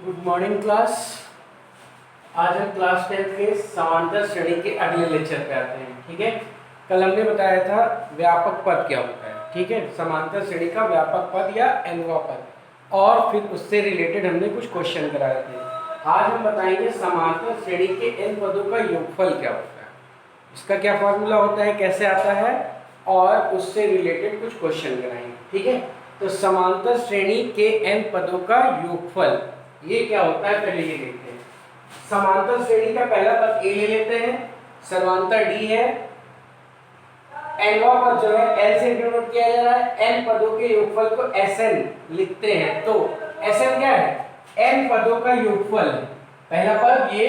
Good morning class. आज हम class 10 के समांतर श्रेणी के अगले लेक्चर पे आते हैं। ठीक है, कल हमने बताया था व्यापक पद क्या होता है। ठीक है, समांतर श्रेणी का व्यापक पद या एनवा पद, और फिर उससे रिलेटेड हमने कुछ क्वेश्चन कराए थे। आज हम बताएंगे समांतर श्रेणी के एन पदों का योगफल क्या होता है, इसका क्या फॉर्मूला होता है, कैसे आता है, और उससे रिलेटेड कुछ क्वेश्चन कराएंगे। ठीक है, तो समांतर श्रेणी के एन पदों का योगफल ये क्या होता है, पहले ये देखते हैं। समांतर श्रेणी का पहला पद ए ले लेते हैं, सर्वांतर डी है, एनवा पद जो है एल से डिनोट किया जा रहा है। एन पदों के योगफल को एसएन लिखते हैं, तो एसएन क्या है, एन पदों का योगफल है। पहला पद ये,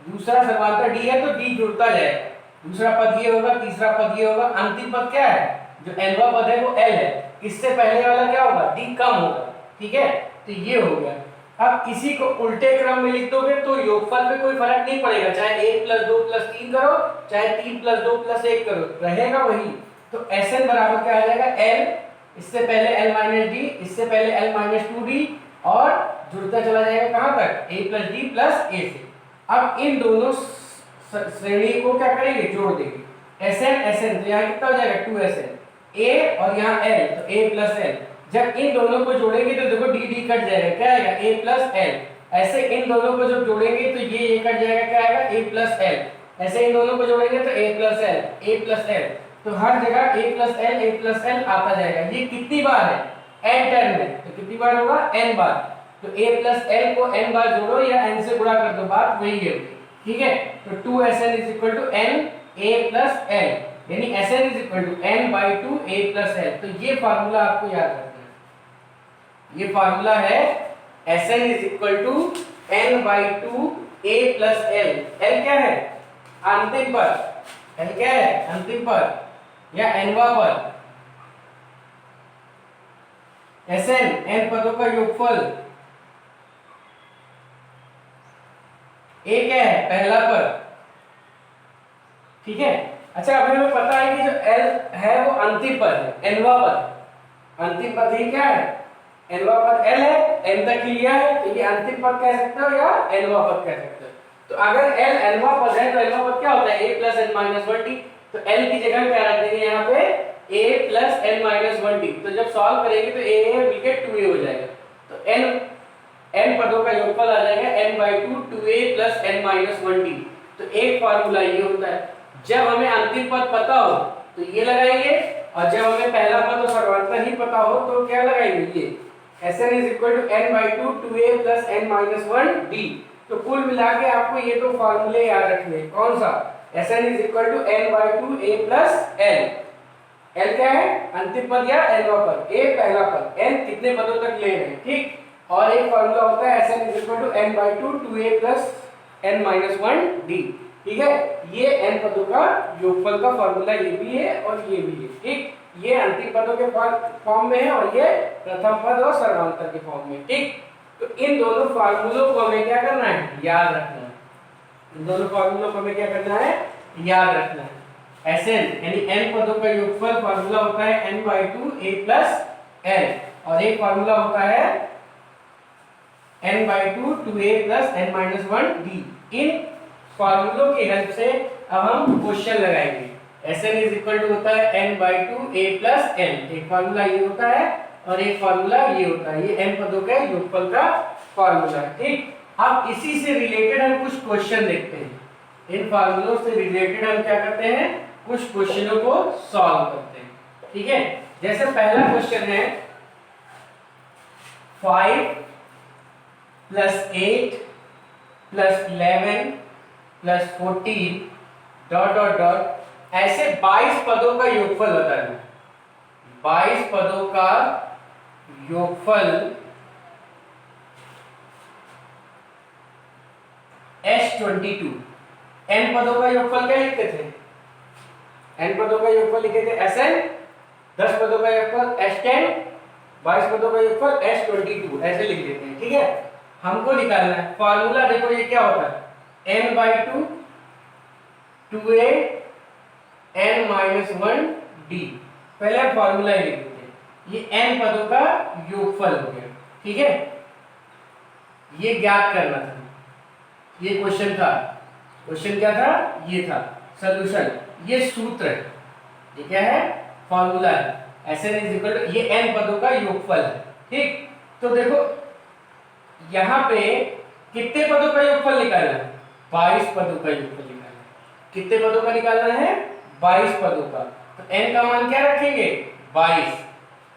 दूसरा सर्वांतर डी है तो डी जुड़ता जाएगा, दूसरा पद ये होगा, तीसरा पद ये होगा, अंतिम पद क्या है, जो एनवा पद है वो एल है, इससे पहले वाला क्या होगा, डी कम होगा। ठीक है, तो ये हो गया। अब इसी को उल्टे क्रम में लिख दोगे तो योगफल में कोई फर्क नहीं पड़ेगा, चाहे 1 + 2 + 3 करो, चाहे 3 + 2 + 1 करो, रहेगा वही। तो Sn बराबर क्या आ जाएगा, L, इससे पहले L - D, इससे पहले L - 2D, और जुड़ता चला जाएगा कहां तक, A + D + A से। अब इन दोनों श्रेणी को क्या करेंगे, जोड़ देंगे। Sn तो यहाँ कितना हो जाएगा, 2Sn, A और यहाँ L, तो A + L। जब इन दोनों को जोड़ेंगे तो देखो डी डी कट जाएगा, क्या आएगा, A + L। ऐसे इन दोनों को जब जोड़ेंगे तो ये कट जाएगा, क्या आएगा, A + L। ऐसे इन दोनों को जोड़ेंगे तो A + L, A + L, तो हर जगह A + L, A + L आता जाएगा। ये कितनी बार है, n टर्म में, तो कितनी बार होगा, n बार। तो A + L को n बार जोड़ो या n से गुणा कर दो, बात वही है। ठीक है, तो 2Sn = n A + L, यानी Sn = n/2 A + L। तो ये फार्मूला आपको याद रखना है। ये फार्मूला है Sn = n/2 A + L। L क्या है, अंतिम पद, L क्या है, अंतिम पद या एनवा पद। Sn n पदों का योगफल, A क्या है, पहला पद। ठीक है, अच्छा अभी हमें पता है कि जो L है वो अंतिम पद है, एनवा पद। अंतिम पद ही क्या है, एनवा पद L है, n तक लिया है, तो ये अंतिम पद कह सकते हो या एनवा पद कह सकते हो। तो अगर L एनवा पद है तो एनवा पद क्या होता है, A + n - 1D। तो L की जगह क्या रख देंगे यहाँ पे, A + n - 1D। तो जब सॉल्व करेंगे तो A मिलके 2A हो जाएगा। तो n पदों का योगफल आ जाएगा n/2 2A + n - 1D। तो एक फार्मूला ये होता है, जब हमें अंतिम पद पता हो तो ये लगाएंगे, और जब हमें पहला पद और सर्वांतर ही पता हो तो क्या लगाएंगे, ये Sn = n/2 2A + n - 1D। तो कुल मिला के आपको ये तो फार्मूले याद रखने, कौन सा, Sn = n/2 A + L। L क्या है, अंतिम पद या एनवा पद, A पहला पद, n कितने पदों तक ले रहे हैं। ठीक, और एक फार्मूला होता है Sn = n/2 2A + n - 1D। ठीक है, ये n पदों का योगफल का फार्मूला ये भी है और ये भी है। ठीक, ये अंतिम पदों के फॉर्म में है और ये प्रथम पद और सर्वांतर के फॉर्म में। ठीक, तो इन दोनों फार्मूलों को हमें क्या करना है, याद रखना है। इन दोनों फार्मूलों को हमें क्या करना है, याद रखना है। Sn यानी n पदों का योगफल फार्मूला होता है n/2 A + L, और एक फार्मूला होता है n/2 2A + n - 1D। इन फार्मूलों की हेल्प से अब हम क्वेश्चन लगाएंगे। Sn = होता है n/2 A + L, एक फार्मूला ये होता है और एक फार्मूला ये होता है, ये n पदों के योगफल का फार्मूला है। ठीक, अब इसी से रिलेटेड हम कुछ क्वेश्चन देखते हैं। इन फार्मूलों से रिलेटेड हम क्या करते हैं, कुछ क्वेश्चनों को सॉल्व करते हैं। ठीक है, जैसे पहला क्वेश्चन है 5 + 8 + 11 + 14 ... ऐसे 22 पदों का योगफल बताना। 22 पदों का योगफल S22। n पदों का योगफल क्या लिखते थे, n पदों का योगफल लिखे थे Sn, 10 पदों का योगफल S10, 22 पदों का योगफल S22, ऐसे लिख देते हैं। ठीक है, हमको निकालना है फार्मूला। देखो ये क्या होता है, n/2 2A n - 1D। पहले हम फार्मूला लिख देते हैं, ये n पदों का योगफल हो गया। ठीक है, ये ज्ञात करना था, ये क्वेश्चन था। क्वेश्चन क्या था? ये था सॉल्यूशन, ये सूत्र है, ये क्या है? फॉर्मूला है। Sn इज इक्वल टू, ये n पदों का योगफल है। ठीक, तो देखो यहाँ पे कितने पदों का योगफल निकालना है? 22 पदों का योगफल निकालना है। कितने पदों का निकालना है? 22 पदों का। तो n का मान क्या रखेंगे? 22।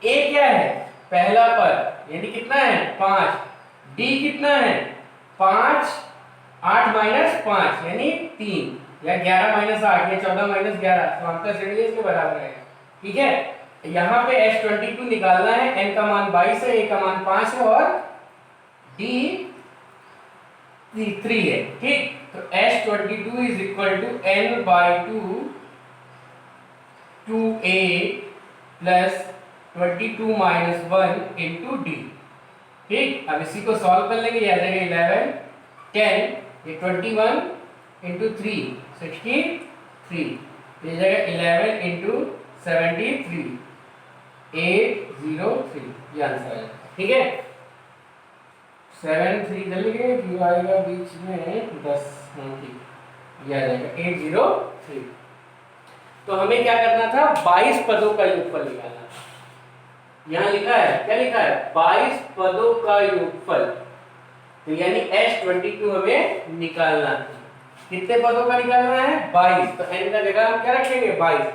a क्या है? पहला पद, यानी कितना है? 5। d कितना है? 5, 8 माइनस 5 यानी 3, या 11 माइनस 8 या 14 माइनस 11, समांतर श्रेणी इसके बराबर है। ठीक है, यहाँ पे S22 निकालना है, n का मान 22 है, a का मान 5 है और d 3 है। ठीक, तो S22 is equal to n by 2a plus 22 minus 1 into d. ठीक, अब इसी को सॉल्व कर लेंगे, ये आ जाएगा 11, 10, ये 21 इंटू 3 63, ये जाएगा 11 इंटू 73 803, ये आंसर है। ठीक है, 7 3 चल गए, जीरो आएगा बीच में 10, ठीक, ये आ जाएगा 803। तो हमें क्या करना था? 22 पदों का योगफल निकालना था। यहाँ लिखा है, क्या लिखा है? 22 पदों का योगफल, तो यानी S22 हमें निकालना है। कितने पदों का निकालना है? 22। तो n का जगह हम क्या रखेंगे? 22।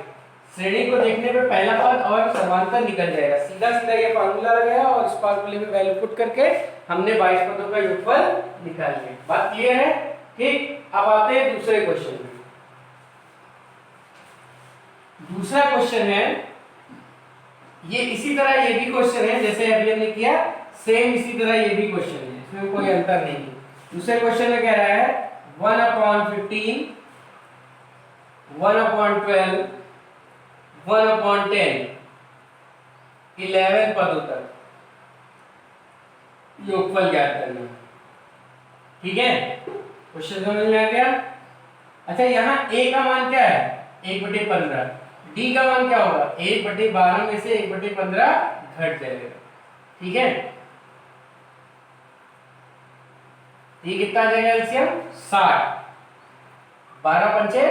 श्रेणी को देखने पे पहला पद और समांतर निकल जाएगा, सीधा सीधा ये फार्मूला लगाया और इस फार्मूले में वैल्यू पुट करके हमने 22 पदों का योगफल निकाल लिया। बात क्लियर है? ठीक, अब आते हैं दूसरे क्वेश्चन में। दूसरा क्वेश्चन है, ये इसी तरह ये भी क्वेश्चन है जैसे अभी हमने किया, सेम इसी तरह ये भी क्वेश्चन है, इसमें कोई अंतर नहीं है। दूसरे क्वेश्चन में कह रहा है 1/15, 1/12, 1/10, 11 पदों तक योगफल ज्ञात करना। ठीक है, क्वेश्चन समझ में आ गया? अच्छा, यहाँ a का मान क्या है? 1/15। d का मान क्या होगा? 1/12 में से 1/15 घट जाएगा। ठीक है, ये कितना आ जाएगा एलसीएम? 60, 12 पंचे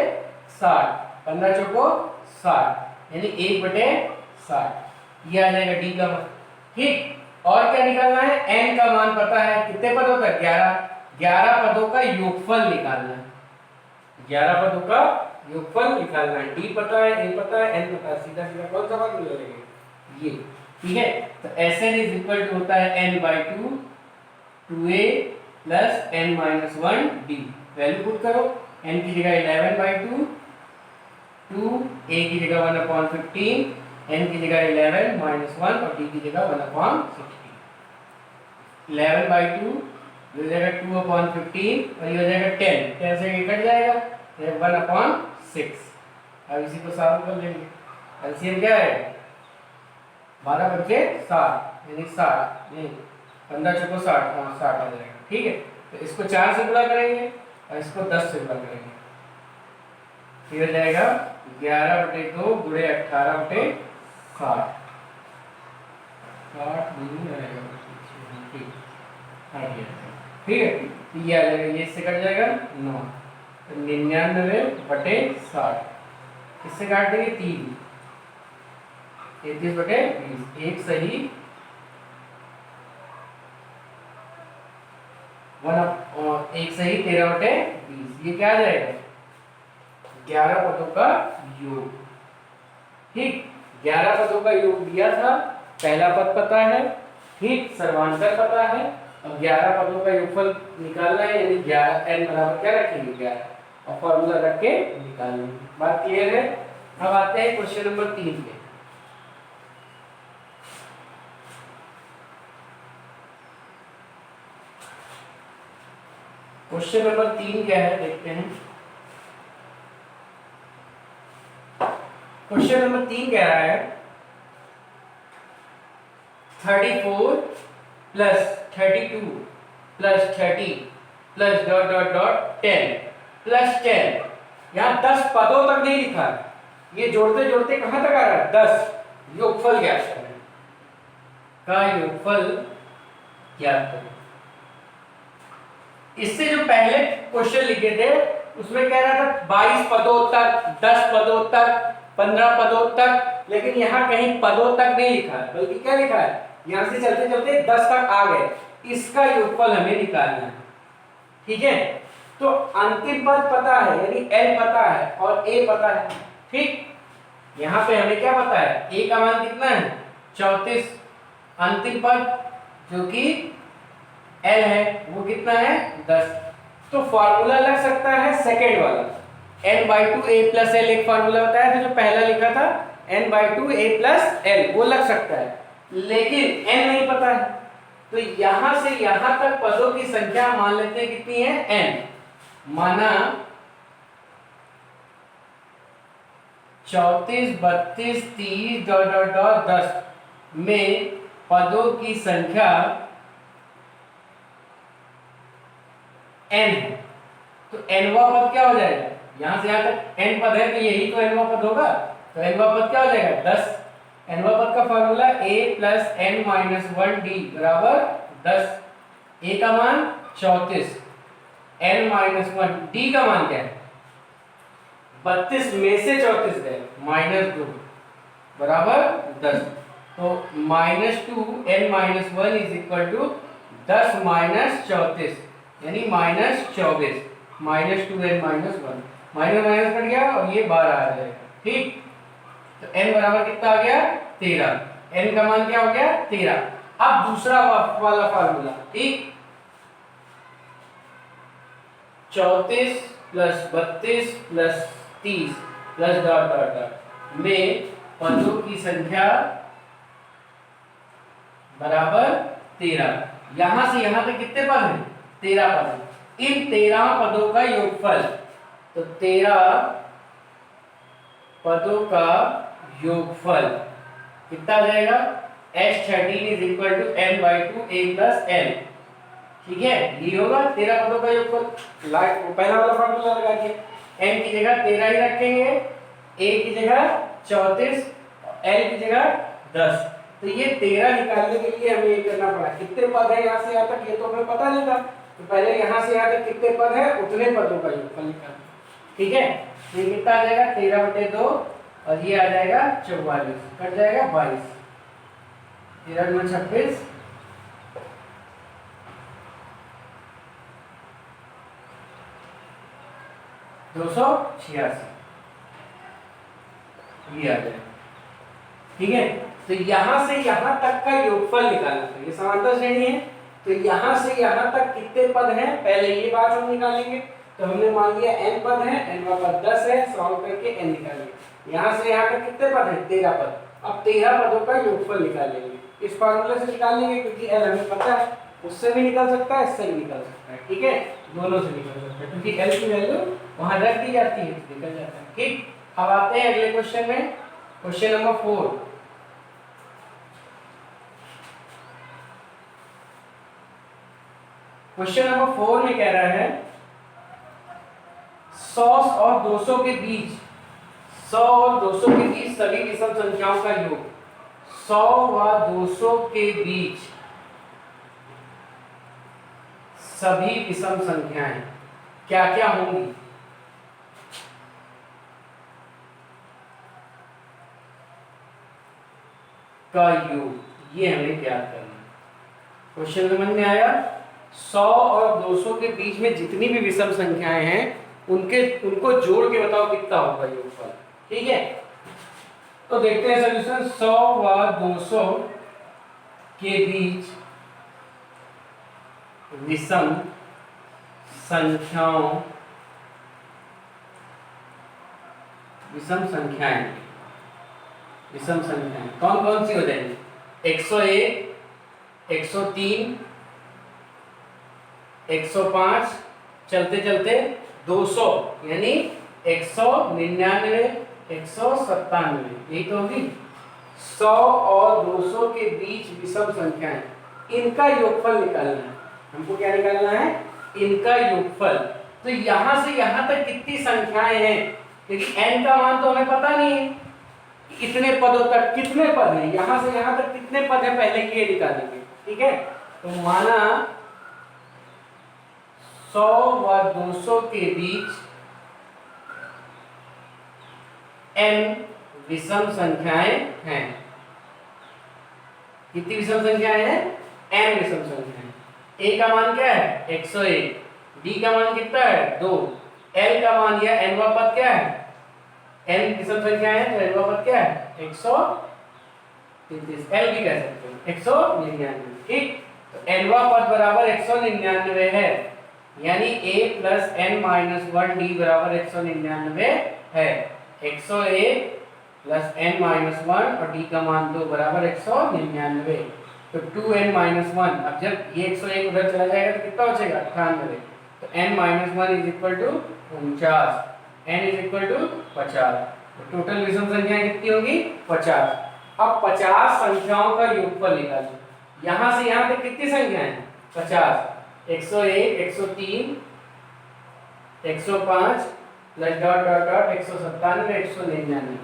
60, 15 चौको 60, यानी 1/60, ये आ जाएगा डी का मान। ठीक, और क्या निकालना है? n का मान पता है, कितने पदों तक? 11 पदों का योगफल निकालना है, 11 पदों का योगफल निकालना है। d पता है, a पता है, n पता है, सीधा सीधा कौन सा बात मिलेगा? ये। ठीक है, तो Sn इज इक्वल टू होता है n by 2 2a plus n minus 1 d। Value put करो, n की जगह 11 बाई 2, 2, a की जगह 1/15, n की जगह 11 माइनस 1 और d की जगह 1/16। 11 बाई 2 ये हो जाएगा 2/15 और ये हो जाएगा 10, 10 से ये कट जाएगा, ये 1/6। अब इसी को सॉल्व कर लेंगे। एलसीएम क्या है? 12 बचे 60, यानी 60 नहीं 15 चौको 60, हाँ 60 आ जाएगा। ठीक है, तो इसको 4 से गुणा करेंगे और इसको 10 से गुणा करेंगे, फिर हो जाएगा 11/2 गुणे 18/60, 60 नहीं आएगा। ठीक है, ये आ जाएगा, ये इससे कट जाएगा 9, तो 99/60, इससे काट देंगे 3, 33/20, एक सही 13/20, ये क्या आ जाएगा? 11 पदों का योग। ठीक, 11 पदों का योग दिया था, पहला पद पता है, ठीक, सर्वांतर पता है, अब 11 पदों का योगफल निकालना है, यानी 11 n बराबर क्या रखेंगे? 11 और फॉर्मूला रख के निकालेंगे। बात क्लियर है? अब आते हैं क्वेश्चन नंबर 3 पे। क्वेश्चन नंबर 3 क्या है देखते हैं। क्वेश्चन नंबर 3 कह रहा है 34 plus 32 plus 30 plus dot dot dot 10 plus 10। यहाँ 10 पदों तक नहीं लिखा, ये जोड़ते जोड़ते कहां तक आ रहा है? 10। योगफल ज्ञात करें, का योगफल ज्ञात करें। इससे जो पहले क्वेश्चन लिखे थे उसमें कह रहा था 22 पदों तक, 10 पदों तक, 15 पदों तक, लेकिन यहाँ कहीं पदों तक नहीं लिखा है, बल्कि क्या लिखा है, यहाँ से चलते चलते 10 तक आ गए, इसका योगफल हमें निकालना है। ठीक है, तो अंतिम पद पता है, यानी एल पता है और ए पता है। ठीक, यहाँ पे हमें क्या पता है, ए का मान कितना है 34, अंतिम पद जो कि एल है वो कितना है 10। तो फॉर्मूला लग सकता है सेकेंड वाला, n/2 a + l एक फॉर्मूला बताया था जो पहला लिखा था, n/2 a + l वो लग सकता है, लेकिन n नहीं पता है। तो यहां से यहां तक पदों की संख्या मान लेते हैं कितनी है n, माना 34, 32, 30 ... 10 में पदों की संख्या n है। तो nवां पद क्या हो जाएगा, यहां से यहां तक n पद है तो यही तो nवां पद होगा, तो nवां पद क्या हो जाएगा 10। nवां पद का formula a + n - 1d = 10। a का मान 34, n - 1, d का मान क्या है 32 में से 34 गए -2 = 10। तो -2 n - 1 = 10 - 34 यानी -24, -2 n - 1 माइनस माइनस कट गया और ये 12 आ जाएगा। ठीक, तो n बराबर कितना आ गया 13, n का मान क्या हो गया 13। अब दूसरा वाला फार्मूला, ठीक, 34 + 32 + 30 + ... में पदों की संख्या बराबर 13। यहां से यहां तक कितने पद हैं 13 पद हैं। इन 13 पदों का योगफल, तो 13 पदों का योगफल कितना आ जाएगा, S13 = n/2 a + l। ठीक है, ये होगा 13 पदों का योगफल। पहला वाला फार्मूला लगा दिया, n की जगह 13 ही रखेंगे, a की जगह 34, l की जगह 10। तो ये 13 निकालने के लिए हमें ये करना पड़ा, कितने पद है यहाँ से यहाँ तक ये तो हमें पता नहीं था, तो पहले यहाँ से यहाँ तक कितने पद है उतने पदों का योगफल निकालना। ठीक है, ये कितना आ जाएगा 13/2 और ये आ जाएगा 44, कट जाएगा 22, 13 × 26 286, ये आ जाएगा। ठीक है, तो यहां से यहां तक का योगफल निकालना है, ये समांतर श्रेणी है, तो यहां से यहां तक कितने पद हैं पहले ये बात हम निकालेंगे। तो हमने मान लिया n पद है, n का पद 10 है, सॉल्व करके n निकालेंगे। यहां से यहां तक कितने पद हैं 13 पद। अब 13 पदों का योगफल निकालेंगे, इस फार्मूले से निकाल लेंगे क्योंकि l हमें पता है, उससे भी निकल सकता है, इससे भी निकल सकता है। ठीक है, दोनों से निकल सकता है क्योंकि l की वैल्यू वहां रख दी जाती है, निकल जाता है। ठीक, अब आते हैं अगले क्वेश्चन में, क्वेश्चन नंबर 4। क्वेश्चन नंबर 4 में कह रहा है 100 और 200 के बीच, 100 और 200 के बीच सभी विषम संख्याओं का योग। 100 व 200 के बीच सभी विषम संख्याएं क्या क्या होंगी। का योग, ये हमें ज्ञात करना है। क्वेश्चन समझ में आया। 100 और 200 के बीच में जितनी भी विषम संख्याएं हैं उनको जोड़ के बताओ कितना होगा योगफल। ठीक है, तो देखते हैं सॉल्यूशन। 100 व 200 के बीच विषम संख्याएं कौन कौन सी हो जाएंगी, 101, 103, 105, चलते चलते 200 यानी 199, 197, यही तो होगी। 100 और 200 के बीच विषम संख्याएं, इनका योगफल निकालना है हमको। क्या निकालना है, इनका योगफल। तो यहां से यहां तक कितनी संख्याएं हैं, क्योंकि n का मान तो हमें पता नहीं है, इतने पदों तक कितने पद हैं, यहां से यहां तक कितने पद हैं पहले ये निकालेंगे। ठीक है, तो माना 100 व 200 के बीच n विषम संख्याएं हैं। कितनी विषम संख्याएं हैं? n विषम संख्याएं। a का मान क्या है? 101। d का मान कितना है? 2। l का मान या nवा पद क्या है? n विषम संख्याएं है तो nवा पद क्या है? 133। l भी कह सकते हैं 199। ठीक, तो nवा पद बराबर 199 है, यानी a plus n minus 1 d बराबर 199 है। 101 प्लस n माइनस 1 और d का मान 2 बराबर 199। तो 2n माइनस 1, अब जब ये 101 उधर चला जाएगा तो कितना बचेगा? 98। तो n minus 1 is equal to 49, n is equal to 50। तो टोटल विषम संख्याएं कितनी होगी? 50। अब 50 संख्याओं का योगफल निकालो। यहां से यहां तक कितनी संख्याएं हैं? 50। 101, 103, 105 प्लस डॉट डॉट डॉट 197, 199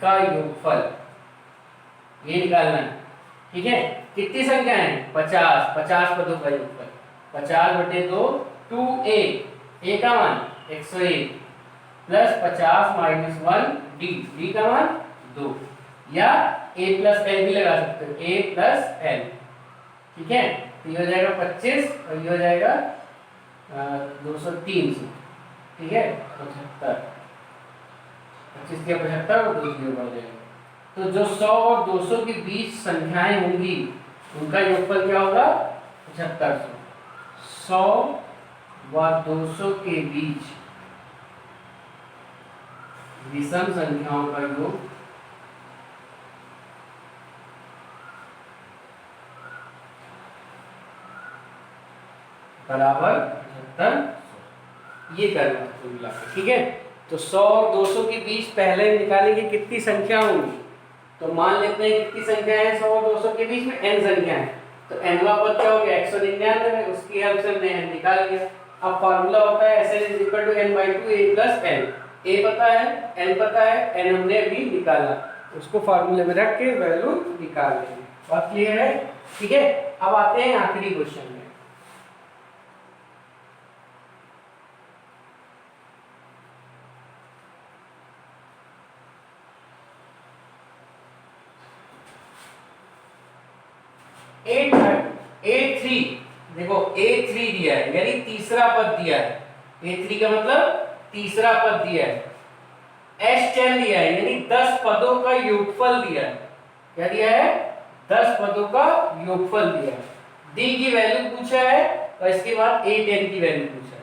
का योगफल ये निकालना है। ठीक है, कितनी संख्या है? 50। 50 पदों का योगफल 50 बटे 2 2a, a का मान 101 प्लस 50 माइनस 1 d का मान 2, या a प्लस l भी लगा सकते हो, a प्लस l। ठीक है, तो ये हो जाएगा 25 और ये हो जाएगा 203। ठीक है, 75। 25 के 75 और 2 0 बढ़ जाएगा। तो जो 100 और 200 के बीच संख्याएं होंगी उनका योगफल क्या होगा? 7500। 100 व 200 के बीच विषम संख्याओं का योग बराबर 7500। ये करना है कुल मिलाकर। ठीक है, तो 100 और 200 के बीच पहले निकालेंगे कितनी संख्या होंगी। तो मान लेते हैं कितनी संख्या है 100 और 200 के बीच में? n संख्या है। तो nवा पद क्या हो गया? 199। उसकी हेल्प से हमने n निकाल लिया। अब फार्मूला होता है Sn = n/2 a + n। a पता है, n पता है, n हमने अभी निकाला, उसको फार्मूले में रख के वैल्यू निकाल लेंगे। बात क्लियर है? ठीक है, अब आते हैं आखिरी क्वेश्चन में। A3 देखो, A3 दिया है यानी तीसरा पद दिया है। A3 का मतलब तीसरा पद दिया है। S10 दिया है यानी 10 पदों का योगफल दिया है। क्या दिया है? 10 पदों का योगफल दिया है। D की वैल्यू पूछा है और इसके बाद A10 की वैल्यू पूछा है।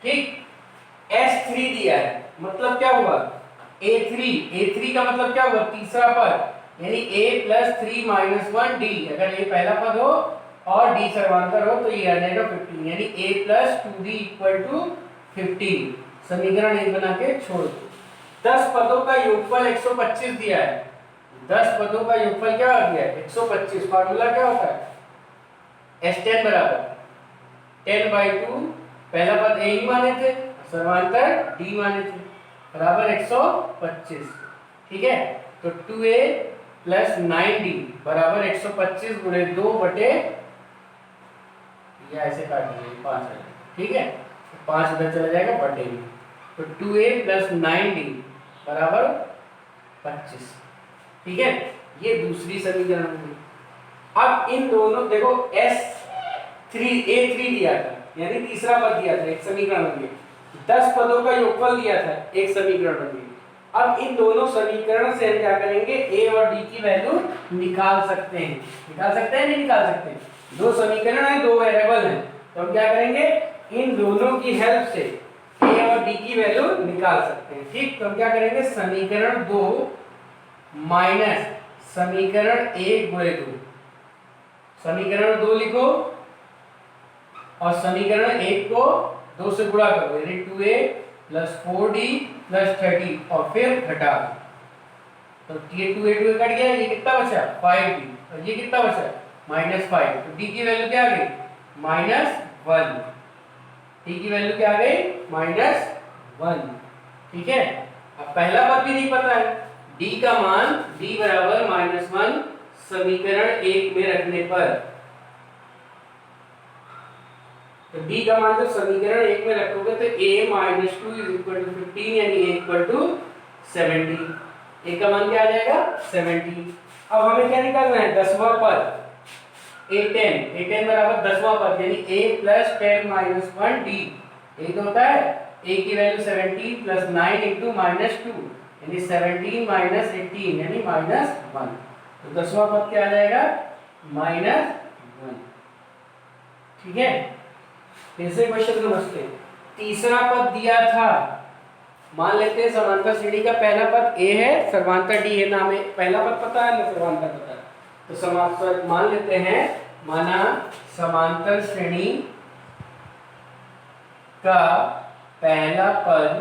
ठीक, S3 दिया है, मतलब क्या हुआ? A3 का मतलब क्या हुआ? तीसरा पद, यानी a + 3 - 1 d। अगर a पहला पद हो और d सर्वांतर हो तो ये आ जाएगा 15, यानी a + 2d = 15। समीकरण 1 बना के छोड़ दो। 10 पदों का योगफल 125 दिया है। 10 पदों का योगफल क्या आ गया? 125। फार्मूला क्या होता है? S10 बराबर 10/2, पहला पद a ही माने थे, सर्वांतर d माने थे, बराबर 125। ठीक है, तो 2a + 9d बराबर 125 गुणे 2 बटे, या ऐसे काट दीजिए 5 है। ठीक है, तो 5 उधर चला जाएगा बटे में, तो 2a + 9d बराबर 25। ठीक है, ये दूसरी समीकरण हुई। अब इन दोनों देखो, A3 दिया था यानी तीसरा पद दिया था, एक समीकरण बन गया। 10 पदों का योगफल दिया था, एक समीकरण बन गई। अब इन दोनों समीकरण से हम क्या करेंगे? a और d की वैल्यू निकाल सकते हैं। निकाल सकते हैं, नहीं निकाल सकते? दो समीकरण है, दो वेरिएबल हैं, तो हम क्या करेंगे? इन दोनों की हेल्प से a और d की वैल्यू निकाल सकते हैं। ठीक, तो हम क्या करेंगे? समीकरण 2 माइनस समीकरण 1 गुणे 2। समीकरण 2 लिखो और समीकरण 1 को 2 से गुणा करो, यानी 2a + 4d + 30 और फिर घटा दो। तो ये 2a कट गया, ये कितना बचा? 5d, और ये कितना बचा? -5। तो d की वैल्यू क्या आ गई? -1। d की वैल्यू क्या आ गई? -1। ठीक है, अब पहला पद भी नहीं पता है, d का मान d बराबर -1 समीकरण 1 में रखने पर तो डी का मान जब समीकरण 1 में रखोगे तो a minus 2 is equal to 15 यानी a इक्वल टू 70। a का मान क्या आ जाएगा 70। अब हमें क्या निकालना है 10वां पद a10 बराबर 10वां पद यानी a प्लस 10 माइनस 1 d। यही तो होता है a की वैल्यू 70 प्लस 9 इंटू माइनस 2 यानी 17 माइनस 18 यानी माइनस 1। तो 10वां पद क्या आ जाएगा माइनस 1। ठीक है, तीसरे क्वेश्चन को समझते हैं। तीसरा पद दिया था, मान लेते हैं समांतर श्रेणी का पहला पद a है, सर्वांतर d है। ना हमें पहला पद पता है ना सर्वांतर पता है, तो समांतर मान लेते हैं। माना समांतर श्रेणी का पहला पद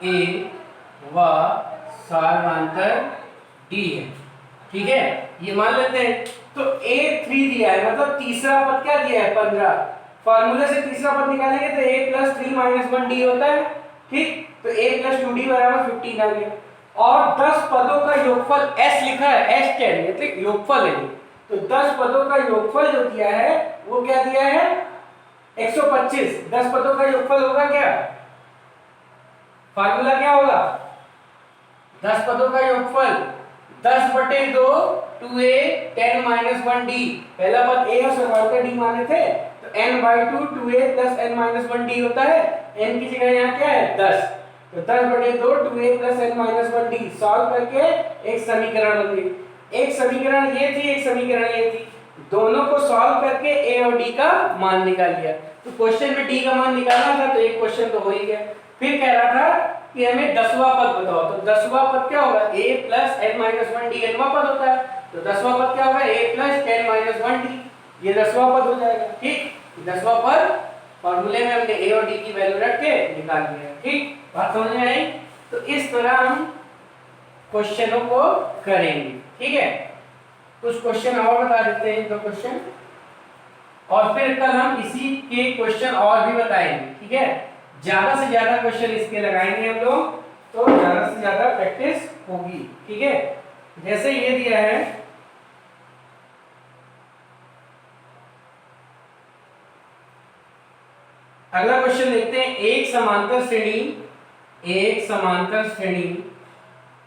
a व सर्वांतर d है। ठीक है, ये मान लेते हैं। तो a3 दिया है, मतलब तीसरा पद क्या दिया है 15। फॉर्मूले से तीसरा पद निकालेंगे तो a प्लस 3 माइनस 1d होता है। ठीक, तो a प्लस 2d बराबर 15 आ गया। और 10 पदों का योगफल s लिखा है, s क्या है मतलब योगफल है। तो 10 पदों का योगफल जो दिया है वो क्या दिया है 125। 10 पदों का योगफल होगा क्या, फार्मूला क्या होगा 10 पदों का योगफल 10 बटे 2 2a 10 माइनस 1d। पहला पद a और सर्वांतर d माने थे, तो n by 2 2a plus n minus 1d होता है। n की जगह यहाँ क्या है 10, तो 10 बटे 2 2a plus n minus 1d। Solve करके एक समीकरण बन गई। एक समीकरण ये थी, एक समीकरण ये थी। दोनों को सॉल्व करके a और d का मान निकाल लिया। तो क्वेश्चन में d का मान निकालना था, तो एक क्वेश्चन तो हो ही गया। फिर कह रहा था कि हमें 10वां पद बताओ, तो 10वां पद क्या होगा a plus n minus 1d। 10वां पद होता है, तो 10वां पद क्या होगा a प्लस 10 माइनस 1d। ये 10वां पद हो जाएगा। ठीक, 10वां पद फॉर्मूले में हमने a और d की वैल्यू रख के निकाल लिया। ठीक, बात समझ में आई। तो इस तरह हम क्वेश्चनों को करेंगे। ठीक है, कुछ क्वेश्चन और बता देते हैं, दो क्वेश्चन, और फिर कल हम इसी के क्वेश्चन और भी बताएंगे। ठीक है, ज्यादा से ज्यादा क्वेश्चन इसके लगाएंगे हम लोग, तो ज्यादा से ज्यादा प्रैक्टिस होगी। ठीक है, जैसे ये दिया है अगला क्वेश्चन देखते हैं। एक समांतर श्रेणी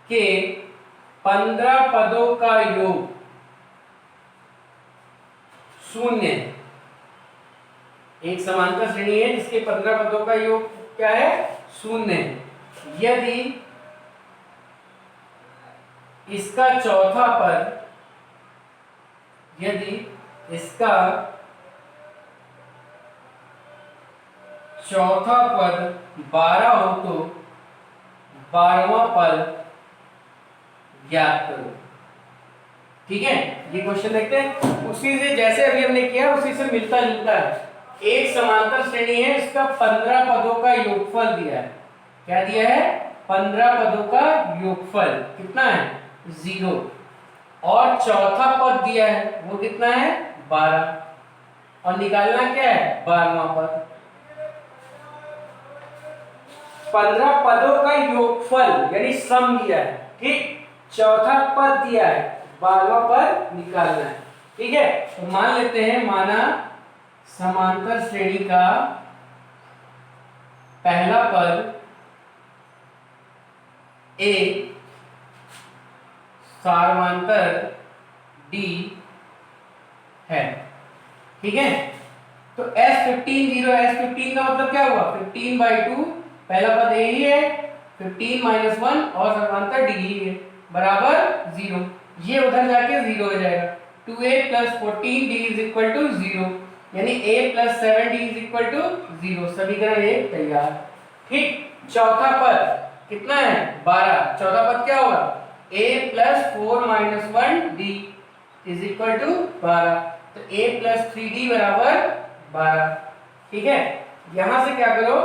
के 15 पदों का योग 0 है। एक समांतर श्रेणी है जिसके 15 पदों का योग क्या है 0 है। यदि इसका चौथा पद 12 हो तो 12वां पद ज्ञात करो। ठीक है, ये क्वेश्चन देखते हैं। उसी से जैसे अभी हमने किया उसी से मिलता जुलता है। एक समांतर श्रेणी है, इसका 15 पदों का योगफल दिया है। क्या दिया है 15 पदों का योगफल कितना है 0। और चौथा पद दिया है वो कितना है 12, और निकालना क्या है 12वां पद। 15 पदों का योगफल यानी सम दिया है। ठीक, चौथा पद दिया है, 12वां पद निकालना है। ठीक है, तो मान लेते हैं, माना समांतर श्रेणी का पहला पद a सर्वांतर d है। ठीक है, तो S15 का मतलब क्या हुआ 15/2, पहला पद a ही है, 15 माइनस 1 और सर्वांतर d ही है, बराबर 0। ये उधर जाके 0 हो जाएगा। 2a plus 14d is equal to 0, यानी a plus 7d is equal to 0। समीकरण 1 तैयार। ठीक, चौथा पद कितना है 12। चौथा पद क्या होगा a plus 4 minus 1d is equal to 12, तो a प्लस 3d बराबर 12। ठीक है, यहां से क्या करो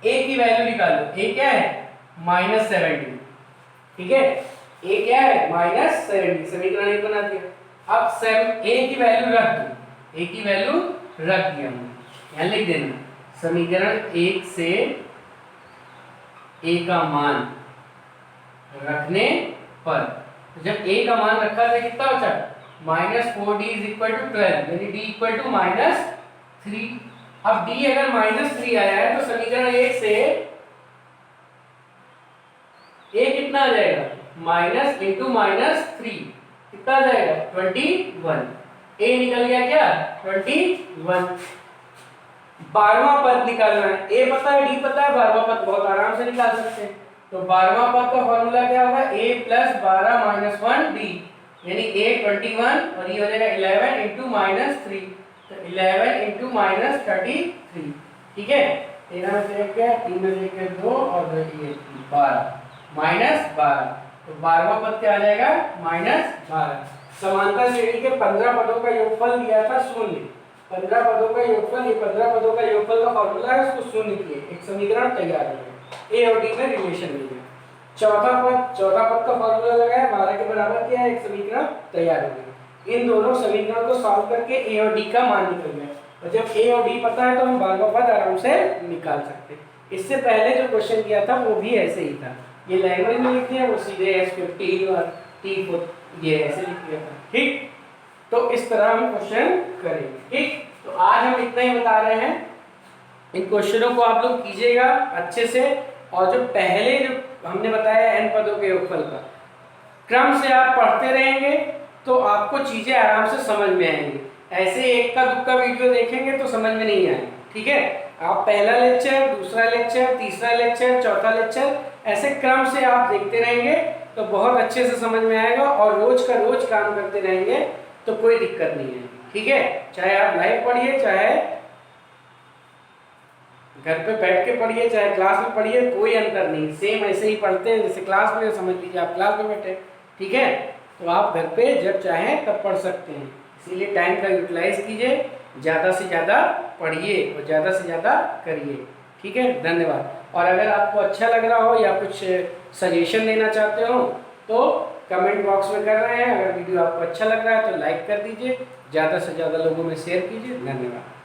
a की वैल्यू निकालो। a क्या है -70। ठीक है, a क्या है -70, समीकरण 1 बना दिया। अब a की वैल्यू रख दो, a की वैल्यू रख दिया हमने, यहां लिख देना समीकरण 1 से a का मान रखने पर। तो जब a का मान रखा तो कितना बचा -4d इज इक्वल टू 12, यानी d इक्वल टू -12। 3। अब d अगर -3 आया है तो समीकरण 1 से a कितना आ जाएगा, माइनस इंटू -3 कितना आ जाएगा 21। a निकल गया क्या 21। 12वां पद निकालना है, a पता है d पता है, 12वां पद बहुत आराम से निकाल सकते हैं। तो 12वां पद का फॉर्मूला क्या होगा, a प्लस 12 माइनस 1 d, यानी a 21 और ये हो जाएगा 11 इंटू -3, तो 11 इंटू -33। ठीक है, 13 में से 1 गया, 3 में से 1 गया 2 और ये 12 -12, तो 12वां पद क्या आ जाएगा -12। समांतर श्रेणी के 15 पदों का योगफल दिया था 0। 15 पदों का योगफल, ये 15 पदों का योगफल का फॉर्मूला है, उसको 0 किए, एक समीकरण तैयार हो गया, ए और डी में रिलेशन मिल गया। चौथा पद का फॉर्मूला लगाया, 12 के बराबर किया, एक समीकरण तैयार हो गया। इन दोनों समीकरणों को सॉल्व करके ए और डी का मान निकल गया, और जब ए और डी पता है तो हम 12वां पद आराम से निकाल सकते हैं। इससे पहले जो क्वेश्चन किया था वो भी ऐसे ही था, ये लैंग्वेज में लिख दिया, वो सीधे S50 और T4 ये ऐसे लिख दिया था। ठीक, तो इस तरह हम क्वेश्चन करेंगे। ठीक, तो आज हम इतना ही बता रहे हैं, इन क्वेश्चनों को आप लोग कीजिएगा अच्छे से, और जो पहले जो हमने बताया n पदों के योगफल का क्रम से आप पढ़ते रहेंगे तो आपको चीजें आराम से समझ में आएंगी। ऐसे एक का दुक्का वीडियो देखेंगे तो समझ में नहीं आएगा। ठीक है, आप पहला लेक्चर, दूसरा लेक्चर, तीसरा लेक्चर, चौथा लेक्चर, ऐसे क्रम से आप देखते रहेंगे तो बहुत अच्छे से समझ में आएगा, और रोज का रोज काम करते रहेंगे तो कोई दिक्कत नहीं है। ठीक है, चाहे आप लाइव पढ़िए, चाहे घर पे बैठ के पढ़िए, चाहे क्लास में पढ़िए, कोई अंतर नहीं, सेम ऐसे ही पढ़ते हैं जैसे क्लास में। समझ लीजिए आप क्लास में बैठे, ठीक है, तो आप घर पे जब चाहें तब पढ़ सकते हैं। इसीलिए टाइम का यूटिलाइज कीजिए, ज़्यादा से ज़्यादा पढ़िए और ज़्यादा से ज़्यादा करिए। ठीक है, धन्यवाद। और अगर आपको अच्छा लग रहा हो या कुछ सजेशन देना चाहते हो तो कमेंट बॉक्स में कर रहे हैं। अगर वीडियो आपको अच्छा लग रहा है तो लाइक कर दीजिए, ज़्यादा से ज़्यादा लोगों में शेयर कीजिए। धन्यवाद।